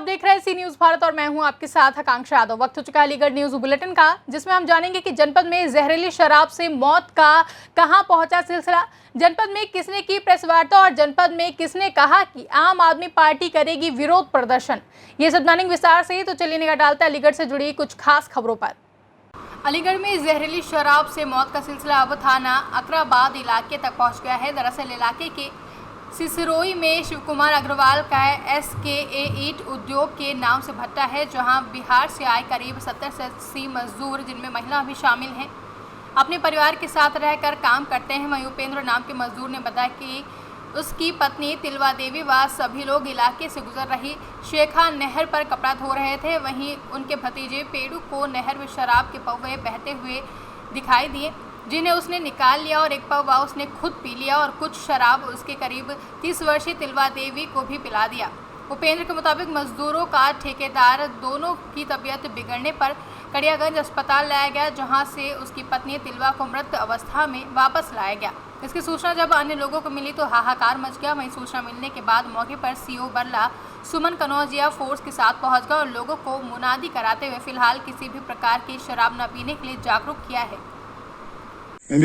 देख रहे हैं सी न्यूज भारत और मैं हूं आपके साथ आकांक्षा यादव। वक्त हो चुका है अलीगढ़ न्यूज बुलेटिन का, जिसमें हम जानेंगे कि जनपद में जहरीली शराब से मौत का कहां पहुंचा सिलसिला, जनपद में किसने की प्रेस वार्ता और जनपद में किसने कहा कि आम आदमी पार्टी करेगी विरोध प्रदर्शन। ये सब जानेंगे विस्तार से, तो चलिए निगाह डालते हैं अलीगढ़ से जुड़ी कुछ खास खबरों पर। अलीगढ़ में जहरीली शराब से मौत का सिलसिला अब थाना अकराबाद इलाके तक पहुंच गया है। दरअसल इलाके के सिसरोई में शिव कुमार अग्रवाल का SKA ईट उद्योग के नाम से भट्टा है, जहां बिहार से आए करीब 70 से 80 मजदूर, जिनमें महिला भी शामिल हैं, अपने परिवार के साथ रहकर काम करते हैं। वहीं उपेंद्र नाम के मजदूर ने बताया कि उसकी पत्नी तिलवा देवी व सभी लोग इलाके से गुजर रही शेखा नहर पर कपड़ा धो रहे थे। वहीं उनके भतीजे पेड़ू को नहर में शराब के पौवे बहते हुए दिखाई दिए, जिन्हें उसने निकाल लिया और एक पौवा उसने खुद पी लिया और कुछ शराब उसके करीब 30 वर्षीय तिलवा देवी को भी पिला दिया। उपेंद्र के मुताबिक मजदूरों का ठेकेदार दोनों की तबीयत बिगड़ने पर कड़ियागंज अस्पताल लाया गया, जहां से उसकी पत्नी तिलवा को मृत अवस्था में वापस लाया गया। इसकी सूचना जब अन्य लोगों को मिली तो हाहाकार मच गया। वहीं सूचना मिलने के बाद मौके पर CO बरला सुमन कनौजिया फोर्स के साथ पहुंच गया और लोगों को मुनादी कराते हुए फिलहाल किसी भी प्रकार की शराब न पीने के लिए जागरूक किया है।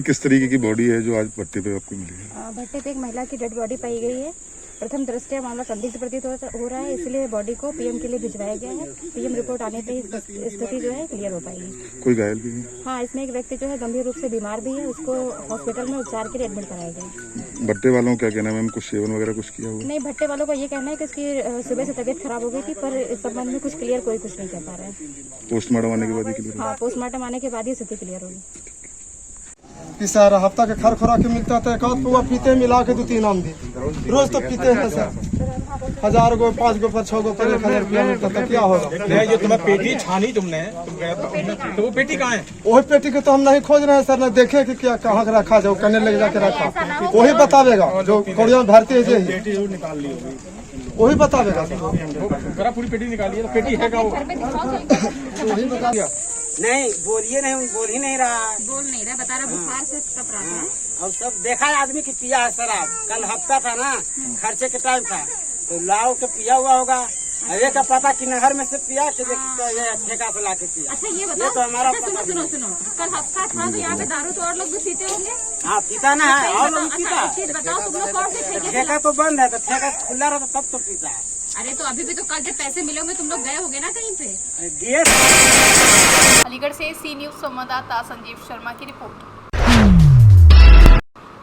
किस तरीके की बॉडी है जो आज भट्टे पे आपको मिली है? भट्टे पे एक महिला की डेड बॉडी पाई गई है। प्रथम दृष्टया मामला संदिग्ध प्रतीत हो रहा है, इसलिए बॉडी को PM के लिए भिजवाया गया है। PM रिपोर्ट आने पे स्थिति जो है क्लियर हो पाएगी। कोई घायल भी है? हाँ, इसमें एक व्यक्ति जो है गंभीर रूप से बीमार भी है, उसको हॉस्पिटल में उपचार के लिए एडमिट कराया गया। भट्टे वालों क्या कहना है मैम, कुछ सेवन वगैरह कुछ किया हुआ? नहीं, भट्टे वालों का ये कहना है कि इसकी सुबह से तबीयत खराब हो गई थी, पर इस संबंध में कुछ नहीं कह पा रहा है। पोस्टमार्टम आने के बाद ही क्लियर? हाँ, पोस्टमार्टम आने के बाद ही स्थिति क्लियर होगी। सर हफ्ता के खर खुरा के मिलता था, एक आध पुआ पीते मिला के 2-3 आम भी रोज तो पीते हैं सर। 1000 गो 5 गो पर 6 गो पर 1000 रुपया मिलता था, क्या होगा? नहीं, जो तुम्हें पेटी छानी तुमने तो वो पेटी कहाँ है? वही पेटी को तो हम नहीं खोज रहे हैं सर, न देखे कि क्या कहाँ रखा जाओ, कने ले जाके रखा, वही बतावेगा जो कोड़िया में भरती है, पेटी निकाल ली होगी, वही बतावेगा सर। पूरी पेटी निकाली है, पेटी है क्या? वही बता नहीं बोलिए, नहीं बोल ही नहीं रहा, बता रहा बुखार से कप रहा है। और सब देखा है आदमी की पिया है शराब। कल हफ्ता था ना, खर्चे के टाइम था, तो लाओ के पिया हुआ होगा। अरे का पता कि नहर में से पिया कि ठेका से ला के पिया। अच्छा ये तो हमारा सुनो कल हफ्ता था तो यहाँ पे दारू तो और लोग भी पीते होंगे? हाँ, पीता ना है, और लोग पीता। बताओ तुम लोग कौन से ठेका तो बंद है, तो ठेका खुला रहता तब तो पीता है। अरे तो अभी भी तो कल जब पैसे मिले होंगे तुम लोग गए होंगे ना कहीं पे? अलीगढ़ से सी न्यूज संवाददाता संजीव शर्मा की रिपोर्ट।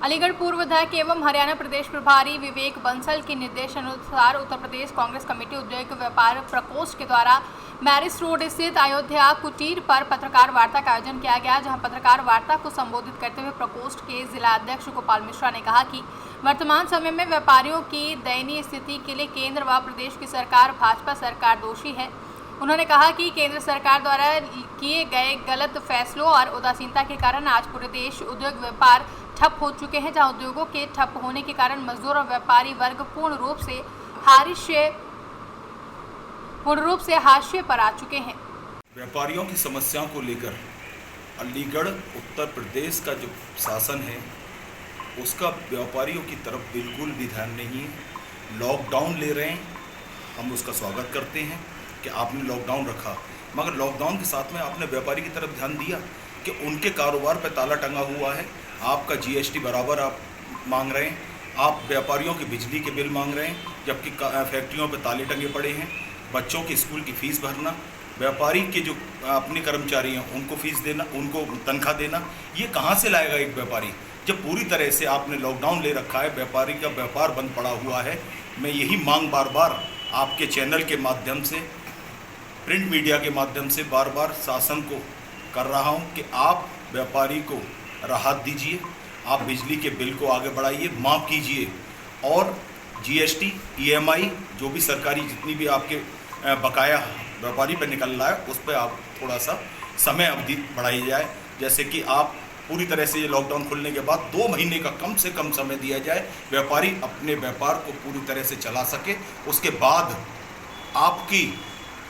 अलीगढ़ पूर्व विधायक एवं हरियाणा प्रदेश प्रभारी विवेक बंसल के निर्देशानुसार उत्तर प्रदेश कांग्रेस कमेटी उद्योग व्यापार प्रकोष्ठ के द्वारा मैरिज रोड स्थित अयोध्या कुटीर पर पत्रकार वार्ता का आयोजन किया गया, जहां पत्रकार वार्ता को संबोधित करते हुए प्रकोष्ठ के जिला अध्यक्ष गोपाल मिश्रा ने कहा कि वर्तमान समय में व्यापारियों की दयनीय स्थिति के लिए केंद्र व प्रदेश की सरकार भाजपा सरकार दोषी है। उन्होंने कहा कि केंद्र सरकार द्वारा किए गए गलत फैसलों और उदासीनता के कारण आज पूरे देश उद्योग व्यापार ठप हो चुके हैं, जहां उद्योगों के ठप होने के कारण मजदूर और व्यापारी वर्ग पूर्ण रूप से हाशिए पर आ चुके हैं। व्यापारियों की समस्याओं को लेकर अलीगढ़ उत्तर प्रदेश का जो शासन है उसका व्यापारियों की तरफ बिल्कुल भी ध्यान नहीं है। लॉकडाउन ले रहे हैं, हम उसका स्वागत करते हैं कि आपने लॉकडाउन रखा, मगर लॉकडाउन के साथ में आपने व्यापारी की तरफ ध्यान दिया कि उनके कारोबार पर ताला टंगा हुआ है। आपका GST बराबर आप मांग रहे हैं, आप व्यापारियों की बिजली के बिल मांग रहे हैं, जबकि फैक्ट्रियों पर ताले टंगे पड़े हैं। बच्चों की स्कूल की फ़ीस भरना, व्यापारी के जो अपने कर्मचारी हैं उनको फीस देना, उनको तनख्वाह देना, ये कहाँ से लाएगा एक व्यापारी जब पूरी तरह से आपने लॉकडाउन ले रखा है, व्यापारी का व्यापार बंद पड़ा हुआ है। मैं यही मांग बार बार आपके चैनल के माध्यम से, प्रिंट मीडिया के माध्यम से बार बार शासन को कर रहा हूं कि आप व्यापारी को राहत दीजिए, आप बिजली के बिल को आगे बढ़ाइए, माफ़ कीजिए, और GST EMI जो भी सरकारी जितनी भी आपके बकाया व्यापारी पर निकल रहा है उस पर आप थोड़ा सा समय अवधि बढ़ाई जाए, जैसे कि आप पूरी तरह से ये लॉकडाउन खुलने के बाद 2 महीने का कम से कम समय दिया जाए, व्यापारी अपने व्यापार को पूरी तरह से चला सके। उसके बाद आपकी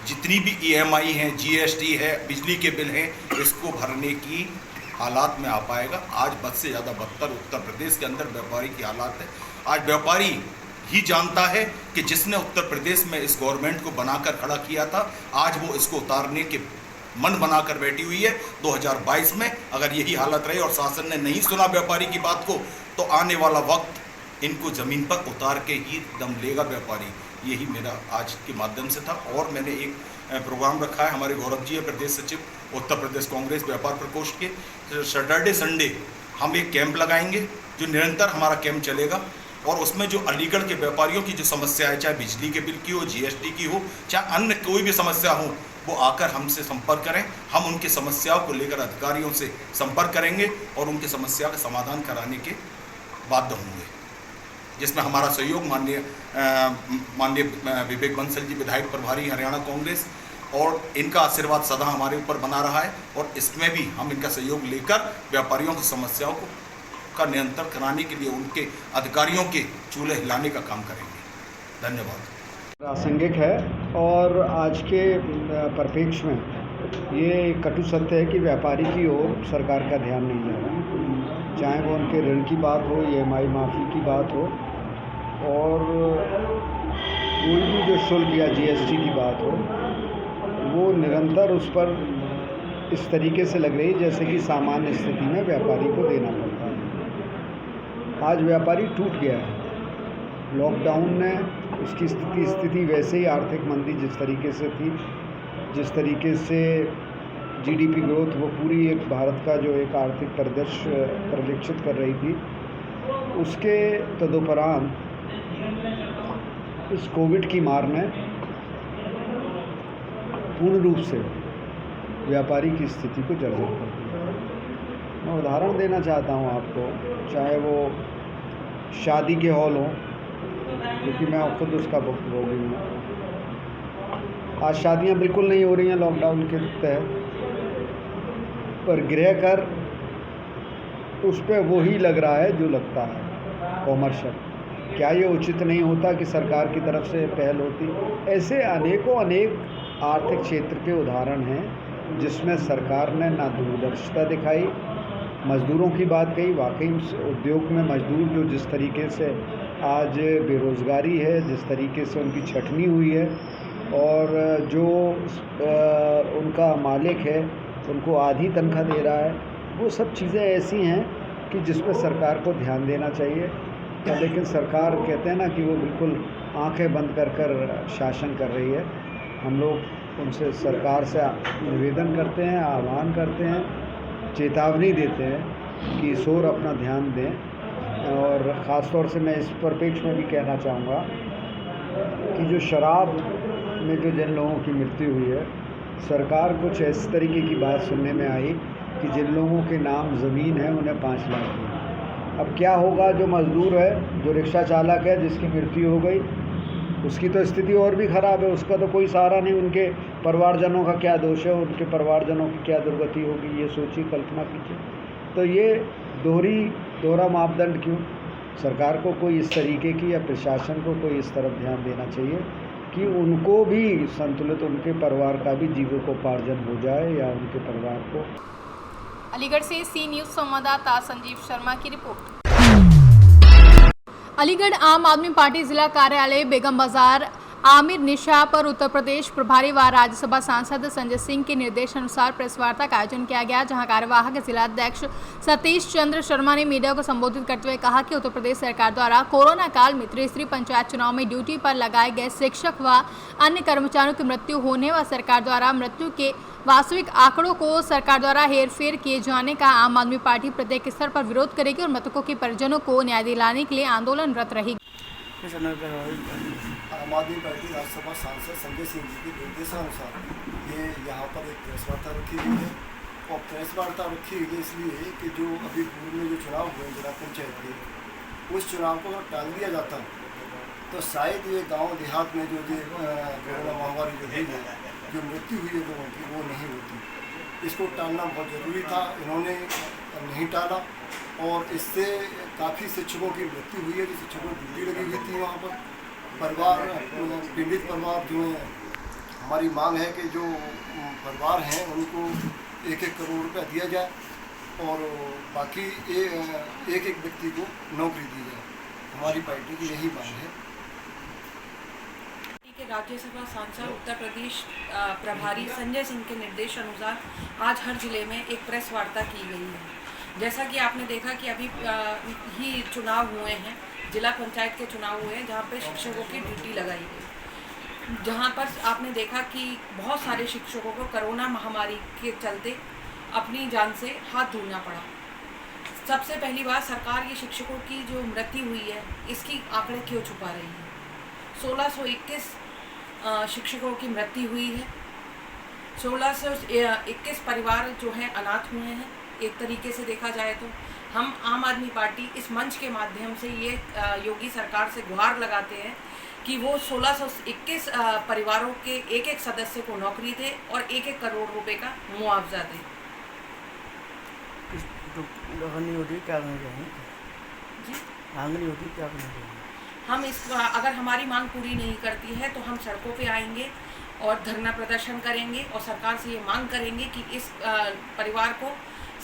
जितनी भी EMI हैं, GST है, बिजली के बिल हैं, इसको भरने की हालात में आ पाएगा। आज बद से ज़्यादा बदतर उत्तर प्रदेश के अंदर व्यापारी की हालात है। आज व्यापारी ही जानता है कि जिसने उत्तर प्रदेश में इस गवर्नमेंट को बनाकर खड़ा किया था, आज वो इसको उतारने के मन बनाकर बैठी हुई है। 2022 में अगर यही हालत रही और शासन ने नहीं सुना व्यापारी की बात को, तो आने वाला वक्त इनको ज़मीन पर उतार के ही दम लेगा व्यापारी। यही मेरा आज के माध्यम से था। और मैंने एक प्रोग्राम रखा है, हमारे गौरव जी है प्रदेश सचिव उत्तर प्रदेश कांग्रेस व्यापार प्रकोष्ठ के। सैटरडे संडे हम एक कैंप लगाएंगे, जो निरंतर हमारा कैंप चलेगा, और उसमें जो अलीगढ़ के व्यापारियों की जो समस्या है, चाहे बिजली के बिल की हो, जीएसटी की हो, चाहे अन्य कोई भी समस्या हो, वो आकर हमसे संपर्क करें। हम उनकी समस्याओं को लेकर अधिकारियों से संपर्क करेंगे और उनकी समस्या का समाधान कराने के बाध्य होंगे, जिसमें हमारा सहयोग माननीय विवेक बंसल जी, विधायक प्रभारी हरियाणा कांग्रेस, और इनका आशीर्वाद सदा हमारे ऊपर बना रहा है। और इसमें भी हम इनका सहयोग लेकर व्यापारियों की समस्याओं का नियंत्रण कराने के लिए उनके अधिकारियों के चूल्हे हिलाने का काम करेंगे। धन्यवाद। प्रासंगिक है और आज के परिप्रेक्ष्य में ये कटु सत्य है कि व्यापारी की ओर सरकार का ध्यान नहीं जा रहा, चाहे वो उनके ऋण की बात हो, EMI माफ़ी की बात हो, और कोई भी जो शुल्क या GST की बात हो, वो निरंतर उस पर इस तरीके से लग रही जैसे कि सामान्य स्थिति में व्यापारी को देना पड़ता है। आज व्यापारी टूट गया है। लॉकडाउन ने उसकी स्थिति वैसे ही आर्थिक मंदी जिस तरीके से थी, जिस तरीके से GDP ग्रोथ वो पूरी एक भारत का जो एक आर्थिक परिदृश्य परिलक्षित कर रही थी, उसके तदुपरांत इस कोविड की मार ने पूर्ण रूप से व्यापारी की स्थिति को जर्जर कर दिया। मैं उदाहरण देना चाहता हूँ आपको, चाहे वो शादी के हॉल हों, क्योंकि मैं खुद उसका भुक्तभोगी हूँ। आज शादियाँ बिल्कुल नहीं हो रही हैं लॉकडाउन के तहत, पर गृह कर उस पर वही लग रहा है जो लगता है कॉमर्शियल। क्या ये उचित नहीं होता कि सरकार की तरफ से पहल होती? ऐसे अनेक आर्थिक क्षेत्र के उदाहरण हैं जिसमें सरकार ने ना दूरदर्शिता दिखाई, मज़दूरों की बात कही। वाकई उद्योग में मज़दूर जो जिस तरीके से आज बेरोज़गारी है, जिस तरीके से उनकी छटनी हुई है, और जो उनका मालिक है उनको आधी तनख्वाह दे रहा है, वो सब चीज़ें ऐसी हैं कि जिस पर सरकार को ध्यान देना चाहिए। लेकिन सरकार कहते हैं ना कि वो बिल्कुल आंखें बंद कर शासन कर रही है। हम लोग उनसे सरकार से निवेदन करते हैं, आह्वान करते हैं, चेतावनी देते हैं कि इस ओर अपना ध्यान दें। और ख़ास तौर से मैं इस परिप्रेक्ष्य में भी कहना चाहूँगा कि जो शराब में जो जिन लोगों की मृत्यु हुई है, सरकार कुछ इस तरीके की बात सुनने में आई कि जिन लोगों के नाम ज़मीन है उन्हें 5 लाख दी। अब क्या होगा जो मज़दूर है, जो रिक्शा चालक है, जिसकी मृत्यु हो गई, उसकी तो स्थिति और भी ख़राब है। उसका तो कोई सहारा नहीं। उनके परिवारजनों का क्या दोष है, उनके परिवारजनों की क्या दुर्गति होगी, ये सोचिए, कल्पना कीजिए। तो ये दोहरा मापदंड क्यों? सरकार को कोई इस तरीके की, या प्रशासन को कोई इस तरफ ध्यान देना चाहिए कि उनको भी संतुलित, उनके परिवार का भी जीविकोपार्जन हो जाए, या उनके परिवार को। अलीगढ़ से सी न्यूज़ संवाददाता संजीव शर्मा की रिपोर्ट। अलीगढ़ आम आदमी पार्टी जिला कार्यालय बेगम बाजार आमिर निशा पर उत्तर प्रदेश प्रभारी व राज्यसभा सांसद संजय सिंह के निर्देशानुसार प्रेस वार्ता का आयोजन किया गया, जहां कार्यवाहक जिलाध्यक्ष सतीश चंद्र शर्मा ने मीडिया को संबोधित करते हुए कहा कि उत्तर प्रदेश सरकार द्वारा कोरोना काल में त्रिस्तरीय पंचायत चुनाव में ड्यूटी पर लगाए गए शिक्षक व अन्य कर्मचारियों की मृत्यु होने व सरकार द्वारा मृत्यु के वास्तविक आंकड़ों को सरकार द्वारा हेरफेर किए जाने का आम आदमी पार्टी प्रत्येक स्तर पर विरोध करेगी और मृतकों के परिजनों को न्याय दिलाने के लिए आंदोलनरत रहेगी। आम आदमी पार्टी राज्यसभा सांसद संजय सिंह जी के निर्देशानुसार ये यहाँ पर एक प्रेस वार्ता रखी गई है। और प्रेस वार्ता रखी गई इसलिए कि जो अभी पूर्व में जो चुनाव हुए जिला पंचायत के, उस चुनाव को अगर टाल दिया जाता तो शायद ये गांव देहात में जो कोरोना महामारी जो हुई है, जो मृत्यु हुई है लोगों की, वो नहीं होती। इसको टालना बहुत ज़रूरी था, इन्होंने नहीं टाला और इससे काफ़ी शिक्षकों की मृत्यु हुई है। जो शिक्षकों की ड्यूटी लगी हुई थी वहाँ पर, परिवार पीड़ित परिवार जो है, हमारी मांग है कि जो परिवार हैं उनको 1-1 करोड़ रुपया दिया जाए और बाकी एक व्यक्ति को नौकरी दी जाए। हमारी पार्टी की यही मांग है। राज्यसभा सांसद उत्तर प्रदेश प्रभारी संजय सिंह के निर्देश अनुसार आज हर जिले में एक प्रेस वार्ता की गई है। जैसा कि आपने देखा कि अभी ही चुनाव हुए हैं, जिला पंचायत के चुनाव हुए हैं, जहाँ पे शिक्षकों की ड्यूटी लगाई गई, जहाँ पर आपने देखा कि बहुत सारे शिक्षकों को कोरोना महामारी के चलते अपनी जान से हाथ धोना पड़ा। सबसे पहली बात, सरकार ये शिक्षकों की जो मृत्यु हुई है इसकी आंकड़े क्यों छुपा रही है। 1621 शिक्षकों की मृत्यु हुई है। 1621 परिवार जो हैं अनाथ हुए हैं। एक तरीके से देखा जाए तो हम आम आदमी पार्टी इस मंच के माध्यम से ये योगी सरकार से गुहार लगाते हैं कि वो 1621 परिवारों के एक एक सदस्य को नौकरी दे और 1-1 करोड़ रुपए का मुआवजा दे। हम इस अगर हमारी मांग पूरी नहीं करती है तो हम सड़कों पे आएंगे और धरना प्रदर्शन करेंगे और सरकार से ये मांग करेंगे कि इस परिवार को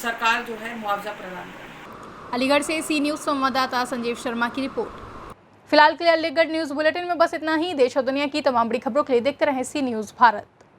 सरकार जो है मुआवजा प्रदान करे। अलीगढ़ से सी न्यूज़ संवाददाता संजीव शर्मा की रिपोर्ट। फिलहाल के लिए अलीगढ़ न्यूज़ बुलेटिन में बस इतना ही। देश और दुनिया की तमाम बड़ी खबरों के लिए देखते रहें सी न्यूज़ भारत।